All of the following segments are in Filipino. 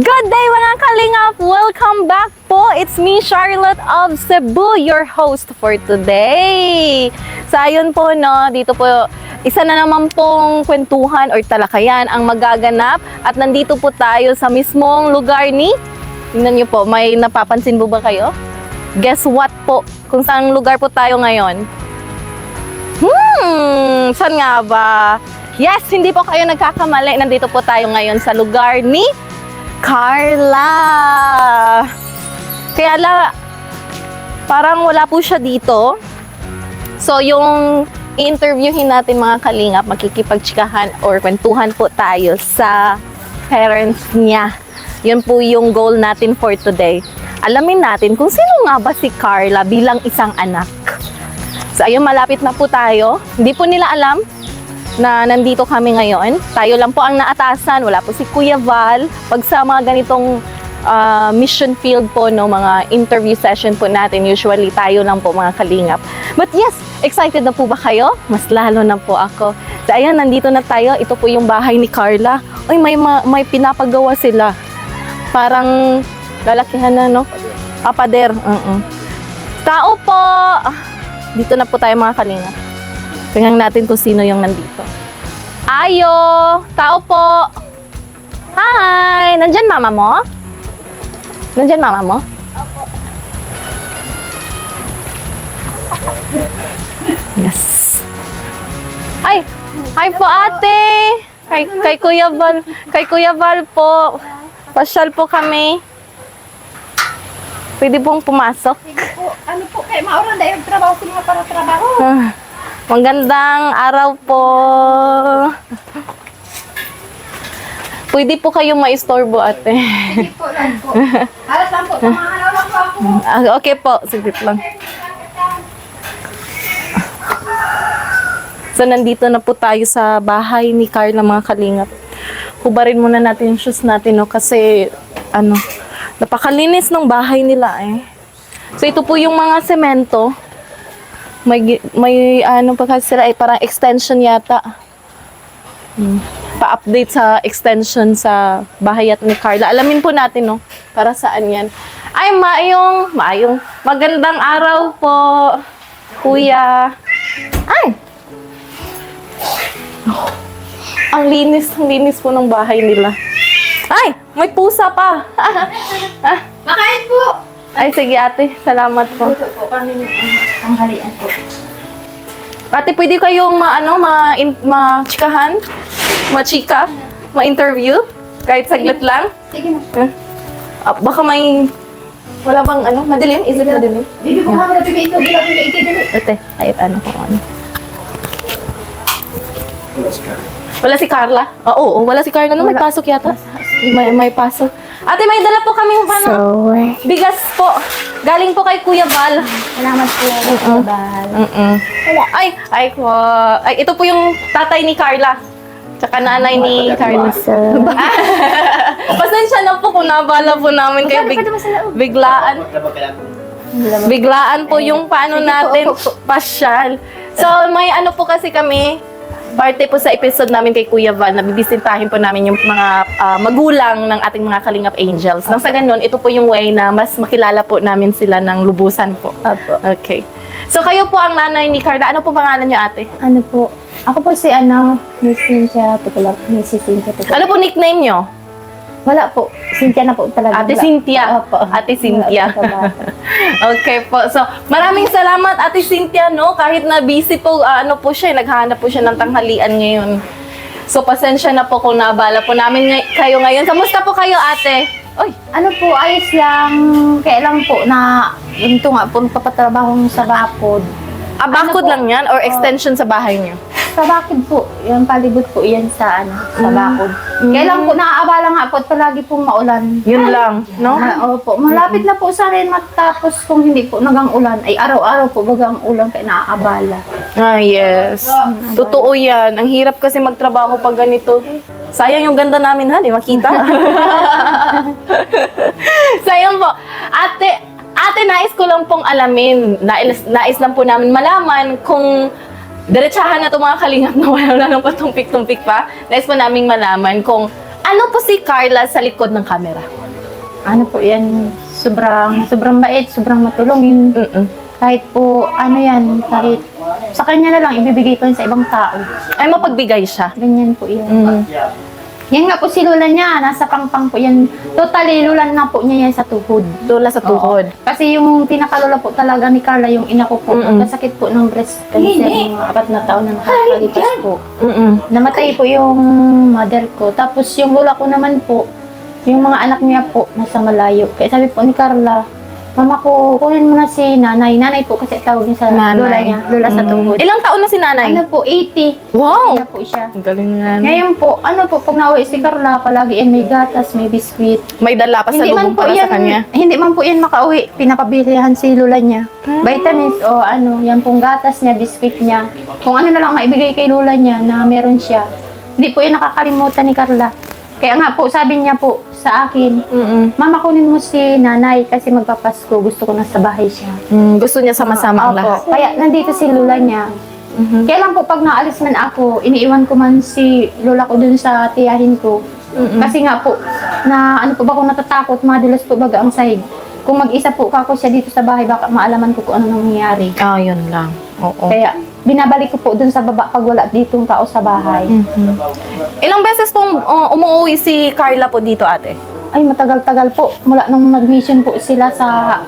Good day mga kalingap! Welcome back po! It's me, Charlotte of Cebu, your host for today. So ayun po no, dito po isa na naman pong kwentuhan or talakayan ang magaganap at nandito po tayo sa mismong lugar ni, tingnan niyo po, may napapansin po ba kayo? Guess what po? Kung saan lugar po tayo ngayon? Saan nga ba? Yes, hindi po kayo nagkakamali. Nandito po tayo ngayon sa lugar ni Carla. Kaya parang wala po siya dito. So, yung i-interviewin natin mga kalingap, makikipagtsikahan or kwentuhan po tayo sa parents niya. Yun po yung goal natin for today. Alamin natin kung sino nga ba si Carla bilang isang anak. So, ayun, malapit na po tayo. Hindi po nila alam na nandito kami ngayon. Tayo lang po ang naatasan. Wala po si Kuya Val. Pag sa mga ganitong mission field po, no, mga interview session po natin, usually tayo lang po mga kalingap. But yes, excited na po ba kayo? Mas lalo na po ako. So ayan, nandito na tayo. Ito po yung bahay ni Carla. Uy, may pinapagawa sila. Parang lalakihan na, no? Pader. Tao po! Dito na po tayo mga kalingap. Tingnan natin kung sino yung nandito. Ayo! Tao po! Hi! Nandyan mama mo? Nandyan mama mo? Yes. Ay! Hi po ate! Kay Kuya Val. Kay Kuya Val po. Pasyal po kami. Pwede pong pumasok. Ano po, kay maura na yung trabaho sa mga para trabaho. Magandang araw po. Pwede po kayong maistorbo ate. Hindi po lang po. Halos lang po, tumahalaw lang po ako. Okay po, sigit lang. So nandito na po tayo sa bahay ni Carla mga kalingap. Hubarin muna natin yung shoes natin, no, kasi napakalinis ng bahay nila eh. So ito po yung mga semento. May ano pa kasi sila, parang extension yata. Pa-update sa extension sa bahay at ni Carla. Alamin po natin, no, para saan yan. Ay, maayong. Magandang araw po, kuya. Ay! Ang linis po ng bahay nila. Ay! May pusa pa! Makain po! Ay, sige ate. Salamat po. Ito po, kami ang halian po. Ate, pwede kayong ma-chikahan? Ma-chika? Ma-interview? Kahit saglit lang? Sige na. Baka may... Wala bang madilim? Is it madilim? Bibi ko kami na bibi ito, bilang bibi ito dito. Ate, ay kung ano. Wala si Carla? Oo, wala si Carla. May pasok yata? May pasok. Ate, may dala po kami bigas po. Galing po kay Kuya Val. Salamat po, Kuya Bal. Ay, ito po yung tatay ni Carla. Tsaka nanay ni Carla. Pasensya na po kung nabala po namin kayo biglaan. Biglaan po yung paano natin pasyal. So, may po kasi kami, parte po sa episode namin kay Kuya Val, nabibisitahin po namin yung mga magulang ng ating mga Kalingap Angels. Nang sa ganun, ito po yung way na mas makilala po namin sila ng lubusan po. Okay. So, kayo po ang nanay ni Carla. Ano po pangalan niyo, ate? Ano po? Ako po si Miss Cynthia Tukulak. Mrs. Cynthia Tukulak. Ano po nickname niyo? Wala po. Cynthia na po talaga. Ate Cynthia. Opo. Ate Cynthia. Wala po. Okay po. So, maraming salamat Ate Cynthia, no? Kahit na busy po, po siya, naghahanap po siya ng tanghalian ngayon. So, pasensya na po kung naabala po namin kayo ngayon. Kamusta po kayo, ate? Oy, Ano po, ayos lang. Kaya lang po na, ito nga po, papatrabaho sa bakod. bakod po? lang yan or extension sa bahay niyo? Sa bakod po, yung palibot po yan sa sa bakod. Kaya lang po, naaabala nga po at palagi pong maulan. Yun lang, no? Opo, malapit na po sa rin matapos kung hindi po nagang ulan. Ay araw-araw po bagang ulan kaya naaabala. Yes. Totoo yan. Ang hirap kasi magtrabaho pag ganito. Sayang yung ganda namin, ha? Di makita. Sayang po. Ate, nais ko lang pong alamin. Nais lang po namin malaman kung diretsahan na itong mga kalingap na wala nang patumpik-tumpik pa. Nais po naming malaman kung Ano po si Carla sa likod ng camera? Ano po yan, sobrang bait, sobrang matulungin. Kahit po, ano yan, kahit sa kanya na lang, ibibigay ko yan sa ibang tao. Ay, mapagbigay siya. Ganyan po yan. Yan nga po si Lola niya, nasa pangpang po yan. Totally, Lola na po niya yan sa tuhod. Lola sa tuhod. Oo. Kasi yung pinakalola po talaga ni Carla, yung ina ko po, nagkasakit po ng breast cancer, mga 4 na taon na nakakalipas po. Namatay po yung mother ko. Tapos yung lola ko naman po, yung mga anak niya po, nasa malayo. Kaya sabi po ni Carla, mama ko, kunin mo na si nanay. Nanay po kasi tawag niya sa lola niya, lola sa tuhod. Ilang taon na si nanay? Ano po, 80. Wow! Ano po siya. Ang galing nga. Ngayon po, ano po, pag nauwi si Carla, palagi yan may gatas, may biskwit. May dala pa sa lubong para sa kanya. Hindi man po yan makauwi. Pinapabilihan si Lola niya. Vitamins o ano, yan pong gatas niya, biskwit niya. Kung ano na lang maibigay kay Lola niya na meron siya. Hindi po yan nakakalimutan ni Carla. Kaya nga po, sabi niya po sa akin, Mama, kunin mo si nanay kasi magpapasko. Gusto ko na sa bahay siya. Gusto niya sama-sama ang Opo. lahat. Kaya nandito si Lola niya. Kaya lang po pag naalis man ako, iniiwan ko man si Lola ko dun sa tiyahin ko. Kasi nga po, na ano po ba kung natatakot, madulas po baga ang sahig. Kung mag-isa po ako siya dito sa bahay, baka maalaman ko kung ano nangyayari. Ah, yun lang. Oo. Kaya binabalik ko po dun sa baba pag wala ditong tao sa bahay. Ilang beses pong umuwi si Carla po dito, ate? Ay, matagal-tagal po. Mula nung nag-mission po sila sa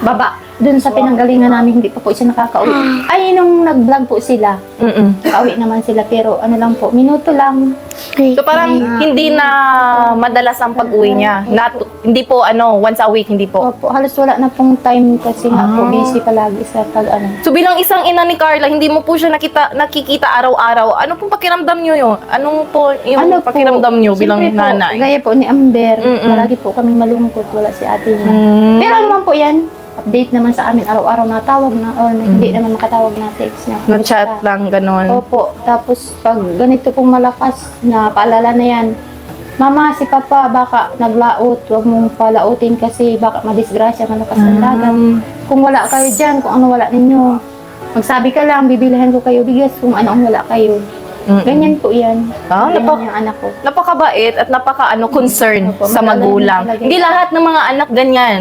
baba, dun sa pinanggalingan namin, hindi pa po siya nakakauwi. Ay, nung nag-vlog po sila, nakauwi naman sila. Pero ano lang po, minuto lang. So parang hindi na madalas ang pag-uwi niya. Hindi po once a week, hindi po. Opo, halos wala na pong time kasi nga po, busy palagi sa pag-ano. So bilang isang ina ni Carla, hindi mo po siya nakikita araw-araw. Ano pong pakiramdam niyo yun? Anong po yung Ano po, pakiramdam niyo bilang siyempre po, nanay? Gaya po ni Amber, palagi po kaming malungkot, wala si ate niya. Pero ano man po yan, update naman sa amin araw-araw na tawag na, o hindi naman makatawag na text niya. Na-chat lang, ganun. Opo, tapos pag ganito pong malakas na paalala na yan, Mama, si Papa baka naglaot, huwag mong palautin kasi baka madisgrasya, malakas ang dagat. Kung wala kayo dyan, kung ano wala ninyo, magsabi ka lang, bibilihan ko kayo bigas kung ano ang wala kayo. Ganyan po yan. Ah, Ganyan yung anak ko. Napakabait at concern Opo, sa madala magulang. talaga Hindi yun. lahat ng mga anak ganyan.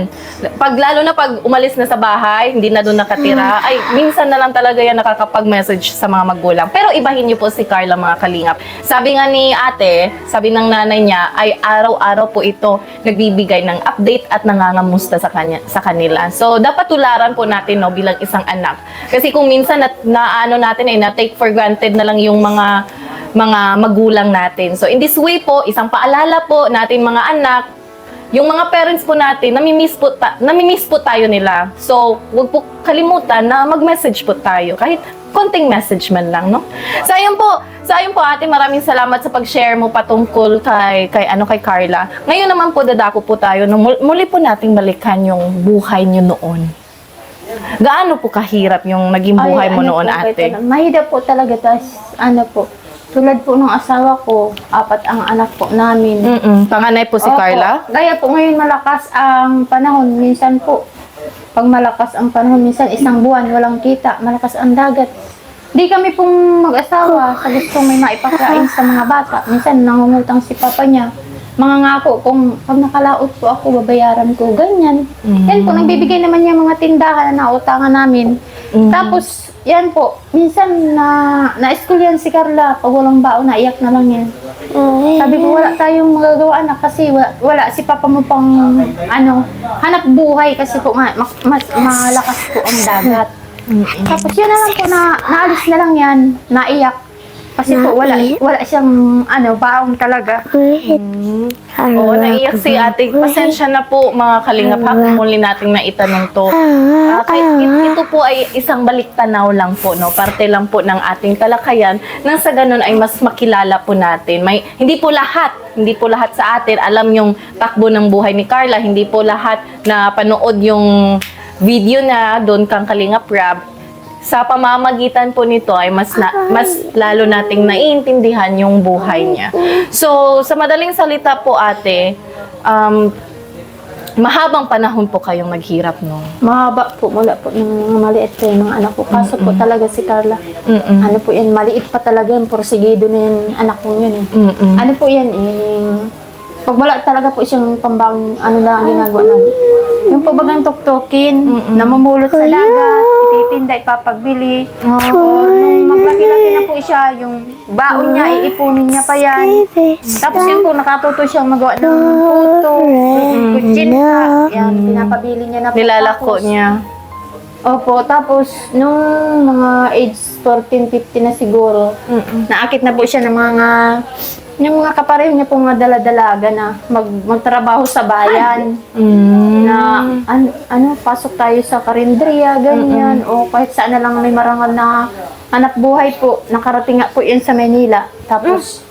Lalo na pag umalis na sa bahay, hindi na doon nakatira, ay minsan na lang talaga yan nakakapag-message sa mga magulang. Pero ibahin niyo po si Carla, mga kalingap. Sabi nga ni ate, sabi ng nanay niya, ay araw-araw po ito nagbibigay ng update at nangangamusta sa kanila. So dapat tularan po natin bilang isang anak. Kasi kung minsan na take for granted na lang yung mga magulang natin. So in this way po, isang paalala po natin mga anak, yung mga parents po natin, namimiss po tayo nila. So huwag po kalimutan na mag-message po tayo. Kahit konting message man lang, no? So ayun po ate, maraming salamat sa pag-share mo patungkol kay Carla. Ngayon naman po dadako po tayo, muli po nating balikan yung buhay niyo noon. Gaano po kahirap yung naging buhay mo noon, ate? Mahirap po talaga. Tas, tulad po ng asawa ko, 4 ang anak po namin. Panganay po si Opo. Carla? Gaya po ngayon malakas ang panahon. Minsan po, pag malakas ang panahon, minsan 1 buwan, walang kita, malakas ang dagat. Di kami pong mag-asawa sa gustong may maipakain sa mga bata. Minsan nangungutang si papa niya. Mga ngako, kung pag nakalaot po ako, babayaran ko, ganyan. Yan po, nagbibigay naman niya mga tindahan na nautangan namin. Tapos, yan po, minsan na-school yan si Carla, pag walang baon, naiyak na lang yan. Sabi ko, wala tayong magagawa anak kasi wala si papa mo pang hanap buhay kasi po mas malakas po ang dagat. Tapos yun na lang po, naalis na lang yan, naiyak. Kasi po wala siyang baon talaga. Oo, naiyak si ate. Pasensya na po mga kalingap. Muli nating naitanong to. Ito po ay isang baliktanaw lang po, no? Parte lang po ng ating talakayan. Nang sa ganun ay mas makilala po natin. Hindi po lahat sa atin alam yung takbo ng buhay ni Carla. Hindi po lahat na panood yung video na doon kang Kalingap Rab. Sa pamamagitan po nito ay mas lalo nating naiintindihan yung buhay niya. So, sa madaling salita po ate, Mahabang panahon po kayong naghirap, no? Mahaba po, mula po ng mga maliit po yung mga anak ko. Kaso po talaga si Carla, Mm-mm. ano po yan, maliit pa talaga yan, porsigido na yan, anak ko yun eh. Mm-mm. Ano po yan eh, pag wala talaga po siyang pambang, ano na ang ginagawa namin. Yung po bagang tuktukin, namumulot sa dagat, ititinda, ipapagbili. Nung maglaki-laki na po siya, yung baon niya, iipunin niya pa yan. Tapos yun po, nakatuto siyang magawa ng puto, kutsinta, yan, pinapabili niya na po. Nilalako Tapos, niya. Opo, tapos nung mga age 14, 15 na siguro, naakit na po siya ng yung mga kapareho niya pong mga daladalaga na magtrabaho sa bayan. Na pasok tayo sa karinderiya, ganyan, o kahit saan na lang may marangal na hanap buhay po. Nakarating nga po yun sa Manila. Tapos,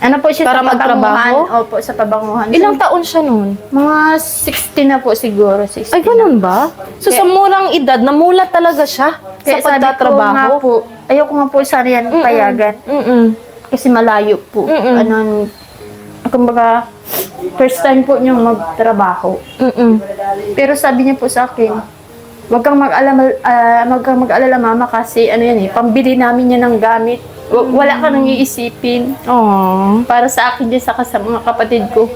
ano po siya Para sa pabanguhan. magtrabaho? Opo, sa pabanguhan. Ilang taon siya nun? Mga 16 na po siguro, 16 Ay, ganun ba? So, sa murang edad, namulat talaga siya Kaya sa sabi ko nga pagtatrabaho? po, ayoko nga po sana yan payagan. Mm-mm. Kasi malayo po. Kumbaga, first time po niyang magtrabaho. Mm-mm. Pero sabi niya po sa akin, wag kang mag-alala mama kasi ano yan pambili namin yan ng gamit. Wala ka nang iisipin. Aww. Para sa akin din saka sa mga kapatid ko.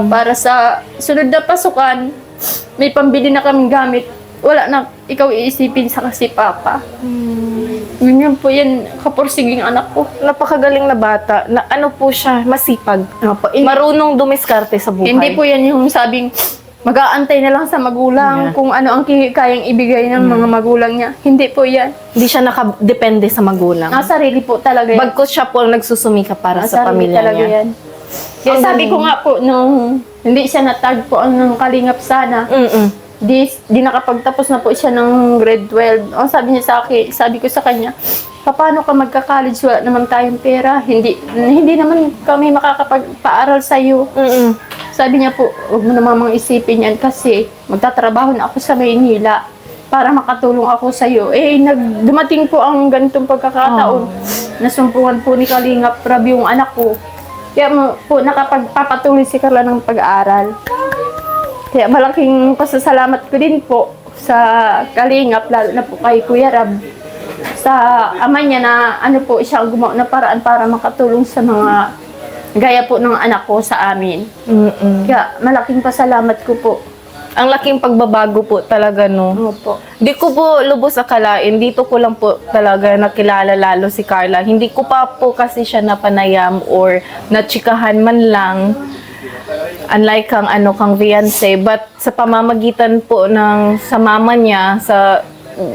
Para sa sunod na pasukan, may pambili na kaming gamit. Wala na ikaw iisipin saka si papa. Ganyan po yan, kapursiging anak ko. Napakagaling na bata. Na, ano po siya, masipag. Opo, Marunong dumiskarte sa buhay. Hindi po yan yung sabing mag-aantay na lang sa magulang kung ano ang kayang ibigay ng mga magulang niya. Hindi po yan. Hindi siya nakadepende sa magulang. Ang sarili po talaga yan. Bagkus siya po ang nagsusumika para Ang sa sarili pamilya talaga niya. yan. Kaya Ang sabi galing. ko nga po, nung hindi siya natagpuan ng kalingap sana, Mm-mm. di nakapagtapos na po siya ng grade 12. O sabi niya sa akin, sabi ko sa kanya, paano ka magka-college? Wala naman tayong pera. Hindi naman kami makakapagpaaral sa iyo. Mm-mm. Sabi niya po, huwag mo namang isipin yan kasi magtatrabaho na ako sa Maynila para makatulong ako sa iyo. Dumating po ang ganitong pagkakataon. Nasumpungan po ni Kalingap Rab yung anak ko. Kaya po nakapagpapatuloy si Carla ng pag-aaral. Kaya malaking pasasalamat ko din po sa Kalingap, lalo na po kay Kuya Rab, sa ama niya na ano po siya ang gumawa na paraan para makatulong sa mga gaya po ng anak ko sa amin. Mm-mm. Kaya malaking pasalamat ko po. Ang laking pagbabago po talaga, no? Opo. Di ko po lubos akalain. Dito ko lang po talaga nakilala lalo si Carla. Hindi ko pa po kasi siya napanayam or natsikahan man lang. Unlike kang fiancé, but sa pamamagitan po sa mama niya,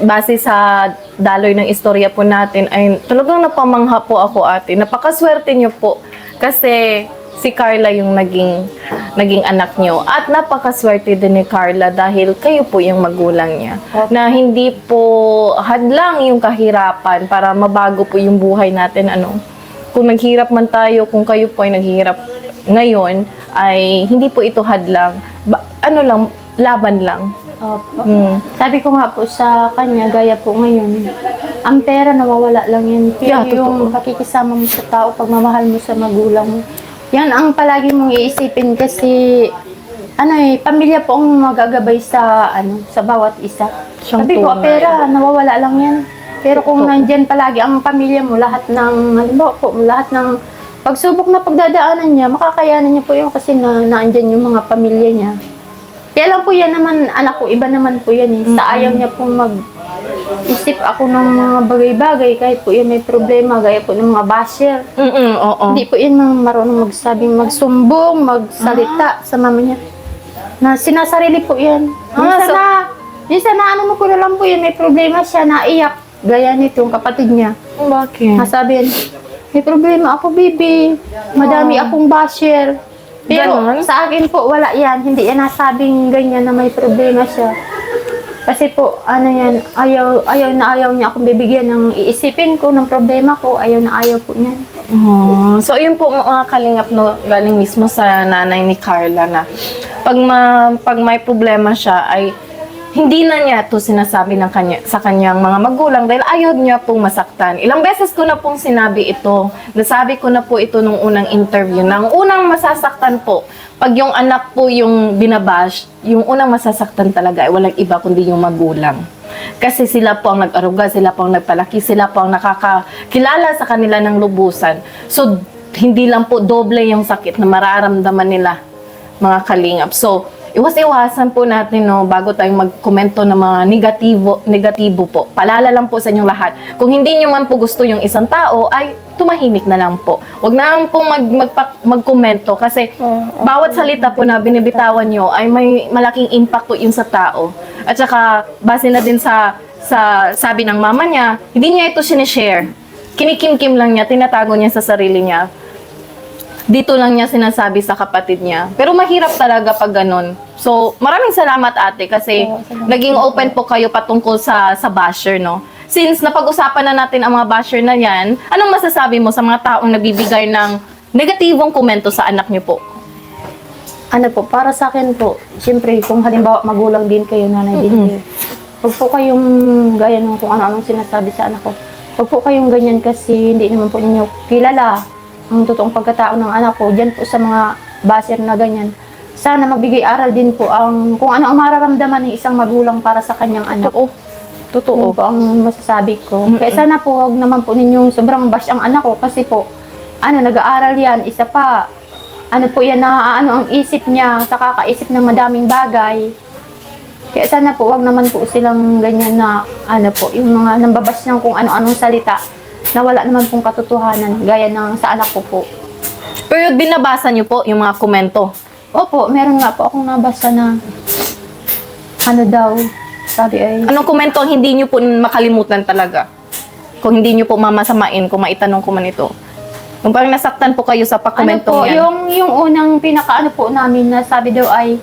base sa daloy ng istorya po natin, ay talagang napamangha po ako, ate. Napakaswerte niyo po kasi si Carla yung naging anak niyo. At napakaswerte din ni Carla dahil kayo po yung magulang niya. Na hindi po hadlang yung kahirapan para mabago po yung buhay natin. Kung naghirap man tayo, kung kayo po ay naghihirap ngayon, ay hindi po ito hadlang. Laban lang. Opo. Sabi ko nga po sa kanya, gaya po ngayon, ang pera nawawala lang yan. Pero Yeah, yung totoo. pakikisama mo sa tao, pagmamahal mo sa magulang mo, yan ang palagi mong iisipin kasi pamilya po ang magagabay sa bawat isa. Siyang Sabi ko, tunay. pera nawawala lang yan. Pero kung nandyan palagi ang pamilya mo, lahat ng pagsubok na pagdadaanan niya, makakayanan niya po yun kasi naandyan yung mga pamilya niya. Kaya lang po yan naman, anak ko, iba naman po yan eh. Sa ayaw niya pong mag-isip ako ng mga bagay-bagay, kahit po yan may problema, gaya po ng mga basher. Oo. Hindi po yan marunong magsumbong, magsalita sa mama niya. Na sinasarili po yan. Minsan na ano mo ko na lang po yan, may problema siya, naiyak. Gaya nitong kapatid niya. Bakit? Nasabi yan, may problema ako, baby. Madami akong basher. Pero Ganon? sa akin po, wala yan. Hindi yan nasabing ganyan na may problema siya. Kasi po, ayaw niya akong bibigyan ng iisipin ko, ng problema ko. Ayaw po niyan. So, yun po mga kalingap, no, galing mismo sa nanay ni Carla na pag may problema siya ay hindi na niya to sinasabi sa kanyang mga magulang dahil ayaw niya pong masaktan. Ilang beses ko na pong sinabi ito. Nasabi ko na po ito nung unang interview. Nang unang masasaktan po, pag yung anak po yung binabash, yung unang masasaktan talaga ay walang iba kundi yung magulang. Kasi sila po ang nag-aruga, sila po ang nagpalaki, sila po ang nakakakilala sa kanila ng lubusan. So, hindi lang po doble yung sakit na mararamdaman nila, mga kalingap. So, iwas-iwasan po natin, no, bago tayong magkomento ng mga negatibo po. Palala lang po sa inyong lahat. Kung hindi nyo man po gusto yung isang tao, ay tumahimik na lang po. Huwag na lang po magkomento kasi bawat salita po na binibitawan nyo ay may malaking impact po yun sa tao. At saka, base na din sa sabi ng mama niya, hindi niya ito sinishare. Kinikim-kim lang niya, tinatago niya sa sarili niya. Dito lang niya sinasabi sa kapatid niya. Pero mahirap talaga pag ganun. So, maraming salamat ate kasi naging open po kayo patungkol sa basher, no? Since napag-usapan na natin ang mga basher na yan, anong masasabi mo sa mga taong nagbibigay ng negatibong komento sa anak niyo po? Ano po, para sa akin po, siyempre, kung halimbawa magulang din kayo, nanay din kayo, huwag po kayong gaya ng kung ano-anong sinasabi sa anak ko. Huwag po kayong ganyan kasi hindi naman po ninyo kilala ang totoong pagkatao ng anak ko. Diyan po sa mga baser na ganyan. Sana magbigay aral din po ang kung ano ang mararamdaman ng isang magulang para sa kanyang anak. Totoo po ang masasabi ko. Kaya sana po huwag naman po ninyong sobrang bash ang anak ko kasi po, nag-aaral yan. Isa pa, po yan na ang isip niya sa kakaisip ng madaming bagay. Kaya sana po, wag naman po silang ganyan na, yung mga nambabash ng kung ano-anong salita na wala naman pong katotohanan, gaya ng sa anak ko po. Pero binabasa niyo po yung mga komento? Opo, meron nga po akong nabasa na, sabi ay, Anong komento ang hindi niyo po makalimutan talaga? Kung hindi niyo po mamasamain, kung maitanong ko man ito. Kung parang nasaktan po kayo sa pagkomentong yan. yung unang pinaka po namin na sabi daw ay,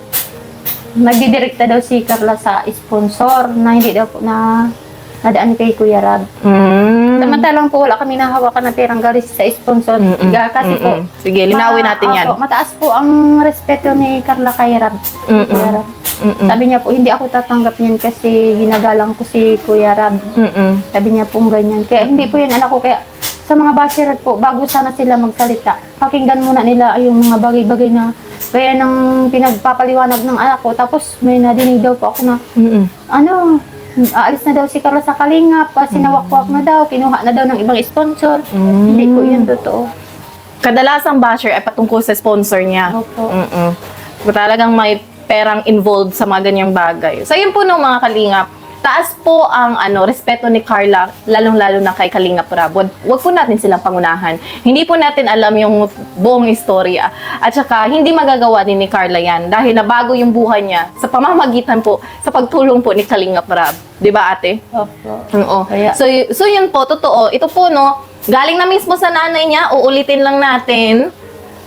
nagdidirekta daw si Carla sa sponsor na hindi daw po na nadaan kay Kuya Rab. Samantalang po wala kami nahawakan ng perang galis sa sponsor. Kasi po, sige, linawin natin yan. Mataas po ang respeto ni Carla kay Rab. Kuya Rab. Sabi niya po, hindi ako tatanggap niyan kasi ginagalang ko si Kuya Rab. Sabi niya po ganyan. Kaya hindi po yan anak ko. Kaya sa mga basirat po, bago sana sila magsalita, pakinggan muna nila yung mga bagay-bagay na gaya ng pinagpapaliwanag ng anak ko. Tapos may nadinig daw po ako na, aalis na daw si Carla sa Kalingap, sinawakwak na daw, kinuha na daw ng ibang sponsor. Hindi po yun totoo. Kadalasang basher ay patungkol sa sponsor niya. Opo. Talagang may perang involved sa mga ganyang bagay. So, yun po no mga kalingap. Taas po ang respeto ni Carla, lalong-lalo na kay Kalingap Rab. Wag po natin silang pangunahan. Hindi po natin alam yung buong istorya. At saka, hindi magagawa din ni Carla yan dahil nabago yung buhay niya sa pamamagitan po, sa pagtulong po ni Kalingap Rab. Di ba ate? Opo. Oo. Kaya, So yun po, totoo. Ito po no, galing na mismo sa nanay niya, uulitin lang natin.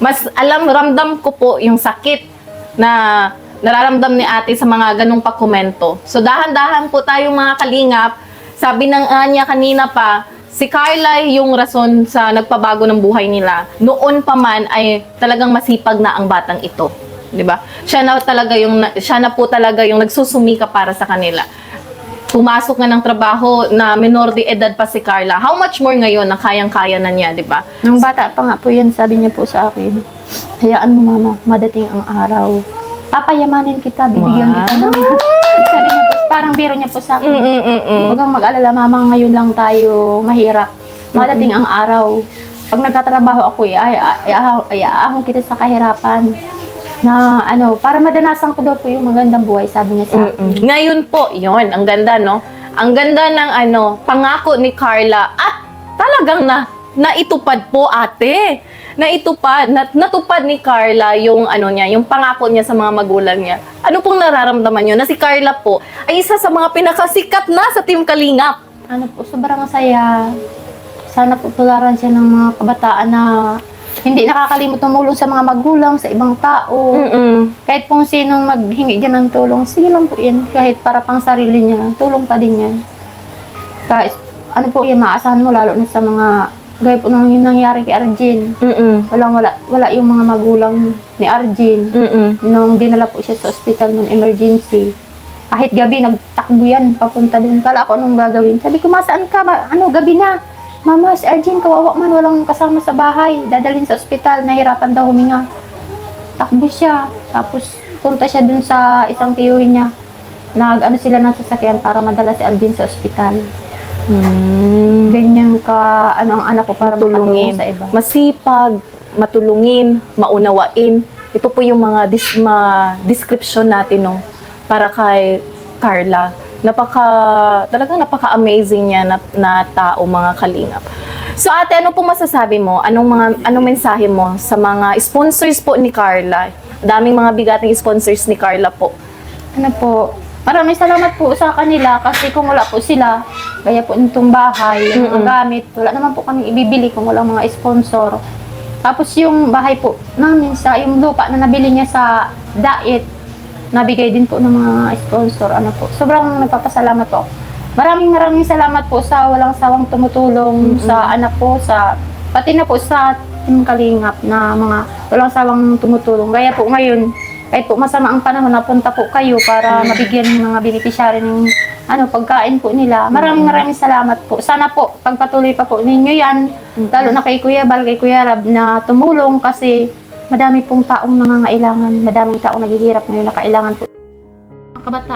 Mas ramdam ko po yung sakit na nararamdam ni ate sa mga ganong pagkomento. So, dahan-dahan po tayong mga kalingap. Sabi ng niya kanina pa, si Carla yung rason sa nagpabago ng buhay nila. Noon pa man ay talagang masipag na ang batang ito. 'Di ba? Siya na po talaga yung nagsusumika para sa kanila. Pumasok nga ng trabaho na menor de edad pa si Carla. How much more ngayon na kayang-kaya na niya, 'di ba? nung bata pa nga po yan, sabi niya po sa akin, hayaan mo mama, madating ang araw. Papayamanin kita, bibigyan kita ng... Sabi niya po, parang biro niya po sa akin. Huwag kang mag-alala, mama, ngayon lang tayo mahirap. Madating ang araw. Pag nagtatrabaho ako, iaahon kita sa kahirapan. Na para madanasan ko daw po yung magandang buhay, sabi niya sa akin. Ngayon po, yon ang ganda, no? Ang ganda ng pangako ni Carla at talagang naitupad po, ate. Natupad ni Carla yung yung pangako niya sa mga magulang niya. Ano pong nararamdaman niyo na si Carla po ay isa sa mga pinakasikat na sa Team Kalingap? Sobrang saya. Sana po tularan siya ng mga kabataan na hindi nakakalimot tumulong sa mga magulang, sa ibang tao. Kahit kung sinong maghingi dyan ng tulong, sige lang po yan. Kahit para pang sarili niya, tulong pa din yan. Kahit maasahan mo lalo na sa mga gaya po nang yung nangyari kay Arjin. Wala yung mga magulang ni Arjin. Nung dinala po siya sa ospital ng emergency. Kahit gabi, nagtakbo yan, papunta din. Kala ko anong gagawin. Sabi ko, masaan ka? Gabi na. Mama, si Arjen, kawawa man, walang kasama sa bahay. Dadalhin sa ospital, nahirapan daw huminga. Takbo siya. Tapos, punta siya dun sa isang tiyuhin niya. Nag-ano sila ng sasakyan para madala si Arjen sa ospital. Ganyan ka, ang anak ko para Tulungin. makatulong sa iba. Masipag, matulungin, maunawain. Ito po yung mga description natin, no? Para kay Carla. Talagang napaka-amazing niya na tao, mga kalingap. So ate, ano po masasabi mo? Anong mensahe mo sa mga sponsors po ni Carla? Daming mga bigating sponsors ni Carla po. Ano po, maraming salamat po sa kanila kasi kung wala po sila, kaya po itong bahay, yung mga gamit, wala naman po kami ibibili kung walang mga sponsor. Tapos yung bahay po namin yung lupa na nabili niya sa Dait, nabigay din po ng mga sponsor. Ano po, sobrang nagpapasalamat po. Maraming salamat po sa walang sawang tumutulong sa anak po, pati na po sa Team Kalingap na mga walang sawang tumutulong. Kaya po ngayon, kahit po masama ang panahon, napunta po kayo para mabigyan ng mga beneficiary ng pagkain po nila. Maraming salamat po. Sana po, pagpatuloy pa po ninyo yan, lalo na kay Kuya Bal, kay Kuya Rab na tumulong kasi madami pong taong nangangailangan, madaming taong naghihirap ngayon na kailangan po. Mga kabata,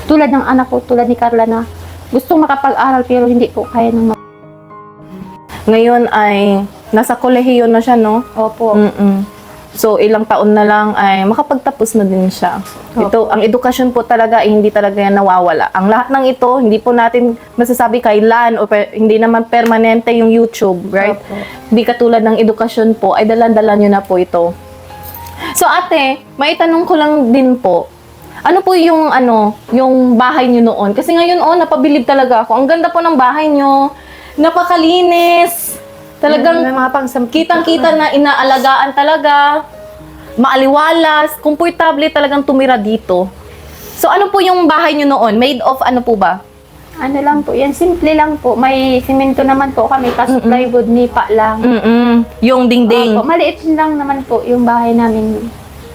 tulad ng anak ko, tulad ni Carla na gustong makapag-aral pero hindi po kaya ng Ngayon ay nasa kolehiyo na siya, no? Opo. So, ilang taon na lang ay makapagtapos na din siya. Ito, ang edukasyon po talaga ay hindi talaga yan nawawala. Ang lahat ng ito, hindi po natin masasabi kailan o hindi naman permanente yung YouTube, right? Opo. Hindi katulad ng edukasyon po, ay dalan-dalan nyo na po ito. So, ate, may tanong ko lang din po. Ano po yung yung bahay nyo noon? Kasi ngayon, napabilib talaga ako. Ang ganda po ng bahay nyo. Napakalinis. Talagang may mga kitang-kita na inaalagaan talaga. Maaliwalas, komportable talagang tumira dito. So ano po yung bahay nyo noon? Made of ano po ba? Ano lang po, yan simple lang po. May simento naman po kami, kasi plywood nipa lang. Yung dingding. Opo, maliit lang naman po yung bahay namin.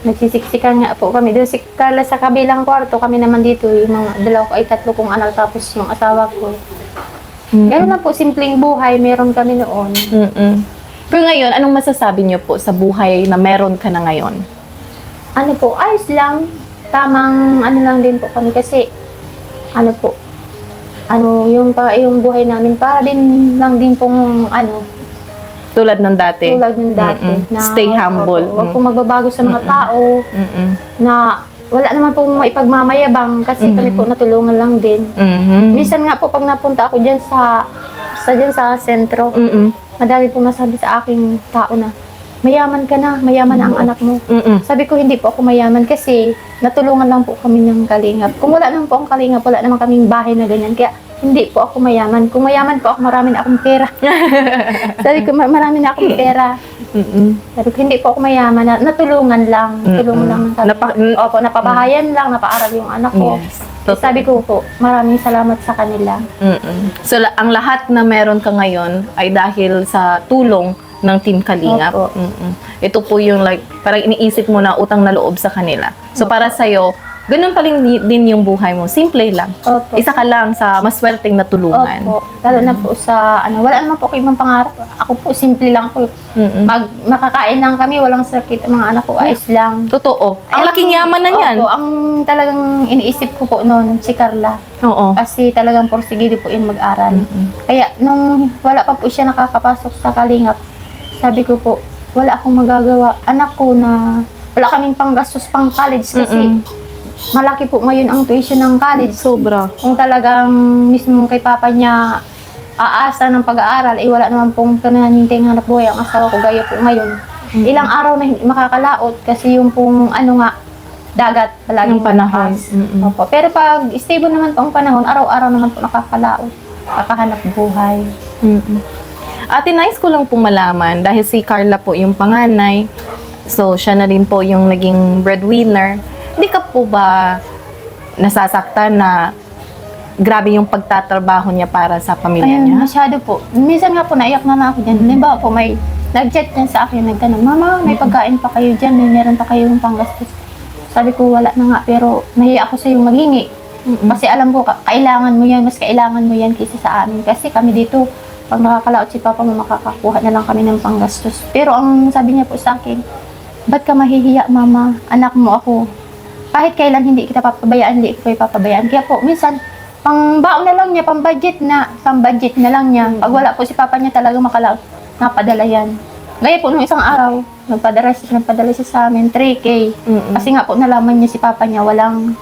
Nagsisiksikan nga po kami. Doon si Carla sa kabilang kwarto, kami naman dito. Yung mga tatlo kong anak, tapos yung asawa ko. Gano'n lang po, simpleng buhay, meron kami noon. Pero ngayon, anong masasabi niyo po sa buhay na meron ka na ngayon? Ano po, ayos lang. Tamang lang din po kami kasi, yung buhay namin, para din lang din pong Tulad ng dati? tulad ng dati. Stay humble. Huwag pong magbabago sa mga tao, na wala naman pong maipagmamayabang kasi kami po natulungan lang din. Minsan nga po pag napunta ako dyan sa sentro, madami po masabi sa aking tao na, mayaman ka na, mayaman na ang anak mo. Sabi ko, hindi po ako mayaman kasi natulungan lang po kami ng Kalingap. Kung wala naman po ang Kalingap, wala naman kaming bahay na ganyan. Kaya hindi po ako mayaman. Kung mayaman po ako, marami na akong pera. Sabi ko, marami na akong pera. Sabi ko, hindi po ako mayaman. Natulungan lang. Natulungan lang. Opo, napabahayan lang, napaaral yung anak ko. Yes. Sabi ko po, maraming salamat sa kanila. So, ang lahat na meron ka ngayon ay dahil sa tulong ng Team Kalingap. Opo. Ito po yung parang iniisip mo na utang na loob sa kanila. So, para sa'yo, ganun pa rin din yung buhay mo. Simple lang. Opo. Isa ka lang sa maswerteng natulungan. Opo. Lalo na po sa, wala naman po kayo ibang pangarap. Ako po, simple lang po. Makakain lang kami, walang sakit. Ang mga anak ko, ayos lang. Totoo. Ang laking yaman na yan. Opo, ang talagang iniisip ko po noon, si Carla. Oo. Kasi talagang porsigili po yun mag-aral. Kaya nung wala pa po siya nakakapasok sa Kalingap, sabi ko po, wala akong magagawa. Anak ko na wala kaming panggastos pang college kasi malaki po ngayon ang tuition ng college. Sobra. Kung talagang mismo kay papa niya aasa ng pag-aaral, wala naman pong kananintay hanap buhay ang asawa ko gaya po ngayon. Ilang araw na hindi makakalaot kasi yung pong dagat palaging Yung panahon. malakas. Opo. Pero pag stable naman po ang panahon, araw-araw naman po nakakalaot, kakahanap buhay. Ate, nice ko lang pong malaman dahil si Carla po yung panganay. So, siya na rin po yung naging breadwinner. Hindi ka po ba nasasaktan na grabe yung pagtatrabaho niya para sa pamilya Ayun, niya? masyado po. Minsan nga po, naiyak na ako dyan. Halimbawa po, may nag-chat niya sa akin, nagtanong, Mama, may pagkain pa kayo dyan, may meron pa kayong panggastos. Sabi ko, wala na nga, pero nahiya ako sa yung maghingi. Kasi alam ko, kailangan mo yan, mas kailangan mo yan kaysa sa amin. Kasi kami dito, pag nakakalaot si Papa mo, makakakuha na lang kami ng panggastos. Pero ang sabi niya po sa akin, ba't ka mahihiya, Mama? Anak mo ako. Kahit kailan hindi kita papabayaan, hindi ko ipapabayaan. Kaya po, minsan, pang-baon na lang niya, pang-budget na lang niya. Pag wala po si Papa niya talaga makalaot, napadala yan. Gaya po nung isang araw, nagpadala siya sa amin, 3K. Kasi nga po nalaman niya si Papa niya, walang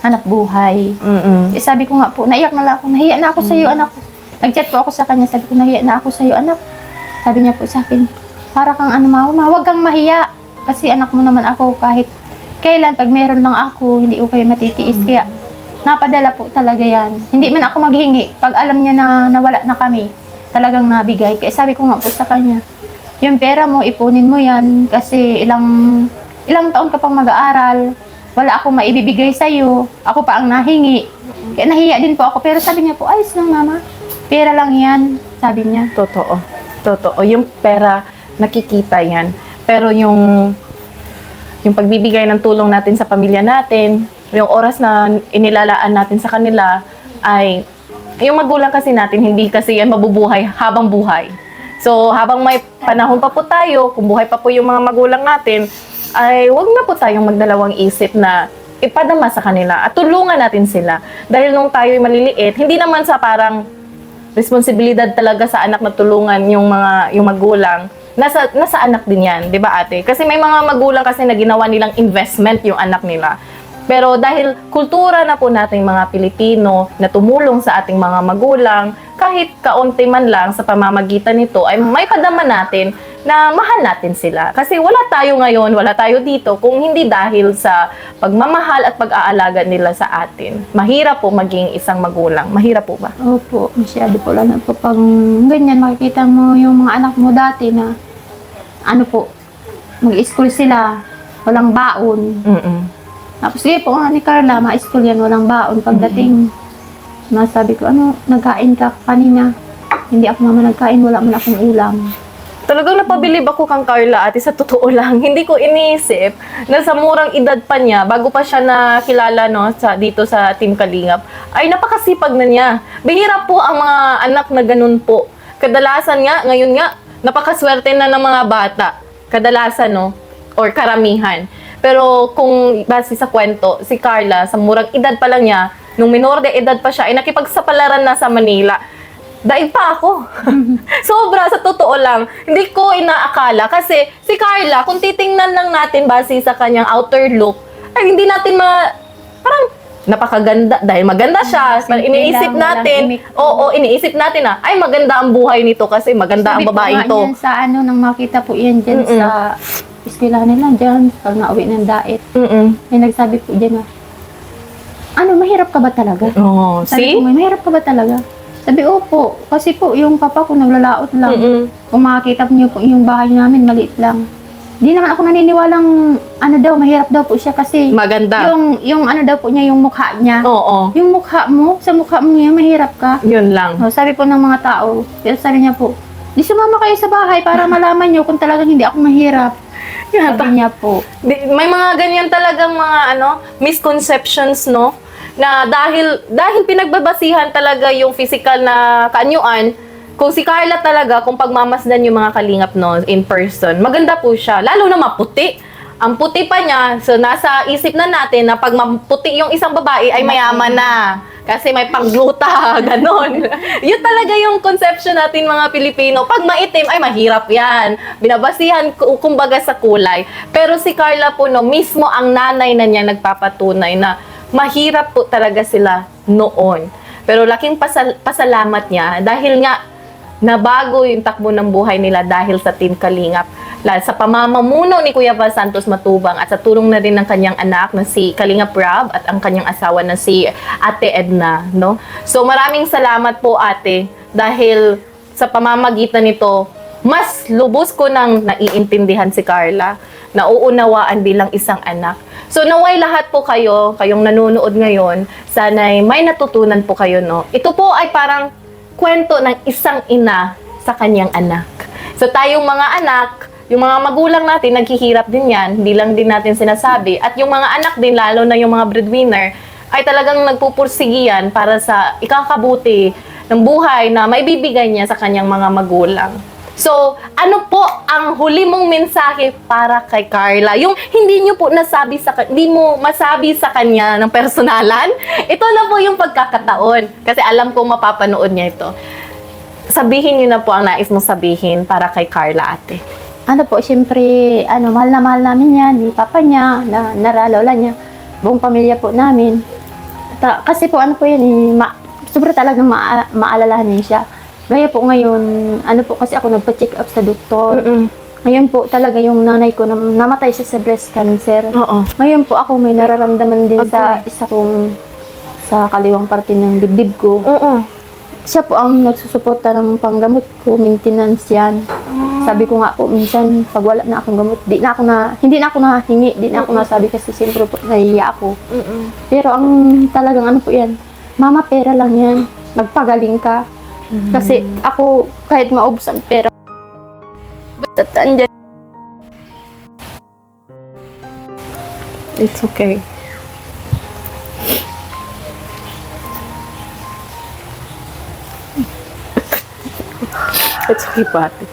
hanap buhay. Eh, sabi ko nga po, naiyak na lang ako, nahiya na ako sa iyo, anak. Nag-chat po ako sa kanya, sabi ko, nahiya na ako sa iyo, anak. Sabi niya po sa akin, para kang ano, Mama, huwag kang mahiya. Kasi anak mo naman ako, kahit kailan, pag meron lang ako, hindi ko kayo matitiis. Kaya, napadala po talaga yan. Hindi man ako maghingi. Pag alam niya na nawala na kami, talagang nabigay. Kaya sabi ko nga po sa kanya, yung pera mo, ipunin mo yan. Kasi ilang taon ka pang mag-aaral. Wala akong maibibigay sa'yo. Ako pa ang nahingi. Kaya nahiya din po ako. Pero sabi niya po, ayos lang, Mama. Pera lang yan, sabi niya. Totoo. Yung pera, nakikita yan. Pero yung pagbibigay ng tulong natin sa pamilya natin, yung oras na inilalaan natin sa kanila, ay, yung magulang kasi natin, hindi kasi yan mabubuhay habang buhay. So, habang may panahon pa po tayo, kung buhay pa po yung mga magulang natin, ay wag na po tayong magdalawang isip na ipadama sa kanila at tulungan natin sila. Dahil nung tayo maliliit, hindi naman sa parang responsibilidad talaga sa anak na tulungan yung magulang. Nasa anak din yan, 'di ba ate? Kasi may mga magulang kasi na ginawa nilang investment yung anak nila. Pero dahil kultura na po nating mga Pilipino na tumulong sa ating mga magulang, kahit kaunti man lang sa pamamagitan nito, ay may padama natin na mahal natin sila. Kasi wala tayo ngayon, wala tayo dito kung hindi dahil sa pagmamahal at pag-aalaga nila sa atin. Mahirap po maging isang magulang. Mahirap po ba? Opo, masyado po lang po. Pag ganyan, makikita mo yung mga anak mo dati na ano po, mag-school sila, walang baon. Tapos sige po nga ni Carla, ma-school yan, walang baon. Pagdating, nasabi ko, ano, nagkain ka kanina? Hindi ako naman nagkain, wala man akong ulam. Talagang napabilib ako kang Carla, ate, sa totoo lang. Hindi ko iniisip na sa murang edad pa niya, bago pa siya nakilala dito sa Team Kalingap, ay napakasipag na niya. Bihira po ang mga anak na ganun po. Kadalasan nga, ngayon nga, napakaswerte na ng mga bata. Kadalasan, or karamihan. Pero kung base sa kwento, si Carla, sa murang edad pa lang niya, nung minor de edad pa siya, ay nakipagsapalaran na sa Manila. Daig pa ako. Sobra, sa totoo lang. Hindi ko inaakala. Kasi si Carla, kung titingnan lang natin base sa kanyang outer look, ay hindi natin parang napakaganda. Dahil maganda siya. Iniisip natin, iniisip natin na, ay maganda ang buhay nito kasi maganda ang babaeng to. Sabi sa nang makita po yan dyan sa eskwela nila, dyan, pag nauwi ng daet. May nagsabi po dyan na, ano, mahirap ka ba talaga? See? Sabi ko, mahirap ka ba talaga? Sabi, opo. Kasi po, yung papa ko naglalaot lang. Kung makakita niyo po yung bahay namin, maliit lang. Di naman ako naniniwalang, mahirap daw po siya kasi maganda. Yung daw po niya, yung mukha niya. Oo. Yung mukha mo, sa mukha mo niya, mahirap ka. Yun lang. Sabi po ng mga tao, sabi niya po, di sumama kayo sa bahay para malaman niyo kung talagang hindi ako mahirap. Sabi niya po. May mga ganyan talagang mga misconceptions, na dahil pinagbabasihan talaga yung physical na kaanyuan, kung si Carla talaga, kung pagmamasdan yung mga kalingap in person, maganda po siya. Lalo na maputi. Ang puti pa niya, so nasa isip na natin na pag maputi yung isang babae ay mayaman na. Kasi may pangluta, ganon. Yun talaga yung conception natin mga Pilipino. Pag maitim, ay mahirap yan. Binabasihan kumbaga sa kulay. Pero si Carla po, mismo ang nanay na niya nagpapatunay na mahirap po talaga sila noon. Pero laking pasalamat niya dahil nga nabago yung takbo ng buhay nila dahil sa Team Kalingap. Sa pamamamuno ni Kuya Val Santos Matubang at sa tulong na rin ng kanyang anak na si Kalingap Rob at ang kanyang asawa na si Ate Edna. So maraming salamat po ate dahil sa pamamagitan nito, mas lubos ko nang naiintindihan si Carla, nauunawaan bilang isang anak. So naway lahat po kayong nanonood ngayon, sana'y may natutunan po kayo, Ito po ay parang kwento ng isang ina sa kanyang anak. So tayong mga anak, yung mga magulang natin, naghihirap din yan, hindi lang din natin sinasabi. At yung mga anak din, lalo na yung mga breadwinner, ay talagang nagpupursigi yan para sa ikakabuti ng buhay na maibibigay niya sa kanyang mga magulang. So, ano po ang huli mong mensahe para kay Carla? Yung hindi niyo po hindi mo masabi sa kanya ng personalan, ito na po yung pagkakataon. Kasi alam kong mapapanood niya ito. Sabihin niyo na po ang nais mong sabihin para kay Carla, ate. Ano po, siyempre, mahal na mahal namin yan, ni papa niya, naralola niya, buong pamilya po namin. Kasi po, sobra talagang maalalahanin siya. Gaya po ngayon, kasi ako nagpa-check up sa doktor. Ngayon po talaga yung nanay ko namatay siya sa breast cancer. Oo. Ngayon po ako may nararamdaman din sa sa kaliwang parte ng dibdib ko. Oo. Siya po ang nagsusuporta ng panggamot ko, maintenance yan. Sabi ko nga po, minsan pag wala na akong gamot, hindi na ako nahingi, di na ako nasabi kasi siyempre po nahihiya ako. Pero ang talagang po yan, mama, pera lang yan, magpagaling ka. Kasi ako, kahit maubos ang pera, basta't andyan. It's okay. It's okay, pati.